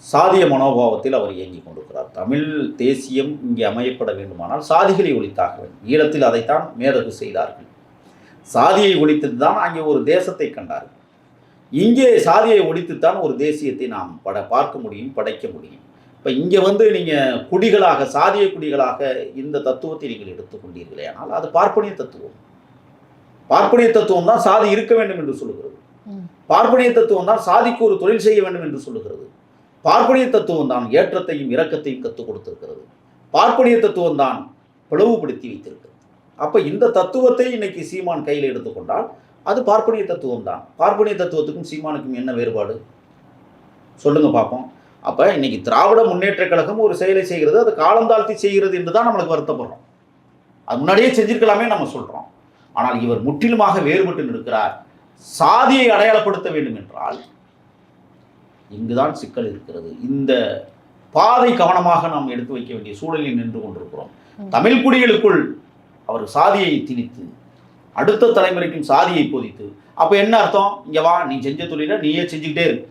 சாதிய மனோபாவத்தில் அவர் இயங்கிக் கொண்டிருக்கிறார். தமிழ் தேசியம் இங்கே அமையப்பட வேண்டுமானால் சாதிகளை ஒழித்தாக வேண்டும். ஈழத்தில் அதைத்தான் மேதகு செய்தார்கள். சாதியை ஒழித்துட்டு தான் அங்கே ஒரு தேசத்தை கண்டார்கள். இங்கே சாதியை ஒழித்துத்தான் ஒரு தேசியத்தை நாம் பார்க்க முடியும், படைக்க முடியும். இப்போ இங்கே நீங்கள் குடிகளாக, சாதிய குடிகளாக இந்த தத்துவத்தை நீங்கள் எடுத்துக்கொண்டீர்களே, ஆனால் அது பார்ப்பனிய தத்துவம். பார்ப்பனிய தத்துவம் தான் சாதி இருக்க வேண்டும் என்று சொல்லுகிறது. பார்ப்பனிய தத்துவம் தான் சாதிக்கு ஒரு தொழில் செய்ய வேண்டும் என்று சொல்லுகிறது. பார்ப்பனிய தத்துவம் தான் ஏற்றத்தையும் இரக்கத்தையும் கற்றுக் கொடுத்திருக்கிறது. பார்ப்பனிய தத்துவம் தான் பிளவுபடுத்தி வைத்திருக்கிறது. அப்போ இந்த தத்துவத்தை இன்னைக்கு சீமான் கையில் எடுத்துக்கொண்டால் அது பார்ப்பனிய தத்துவம் தான். பார்ப்பனிய தத்துவத்துக்கும் சீமானுக்கும் என்ன வேறுபாடு சொல்லுங்க பார்ப்போம். அப்போ இன்னைக்கு திராவிட முன்னேற்ற கழகம் ஒரு செயலை செய்கிறது, அது காலம் தாழ்த்தி செய்கிறது என்று தான் நம்மளுக்கு வருத்தப்படுறோம். அது முன்னாடியே செஞ்சிருக்கலாமே நம்ம சொல்றோம். ஆனால் இவர் முற்றிலுமாக வேறுபட்டு நிற்கிறார். சாதியை அடையாளப்படுத்த வேண்டும் என்றால் இங்குதான் சிக்கல் இருக்கிறது. இந்த பாதை கவனமாக நாம் எடுத்து வைக்க வேண்டிய சூழலில் நின்று கொண்டிருக்கிறோம். தமிழ் குடிகளுக்குள் அவர் சாதியை திணித்து அடுத்த தலைமுறைக்கும் சாதியை போதித்து, அப்ப என்ன அர்த்தம்? இங்க வா, நீ செஞ்ச தொழிலை நீயே செஞ்சுக்கிட்டே இருக்கு.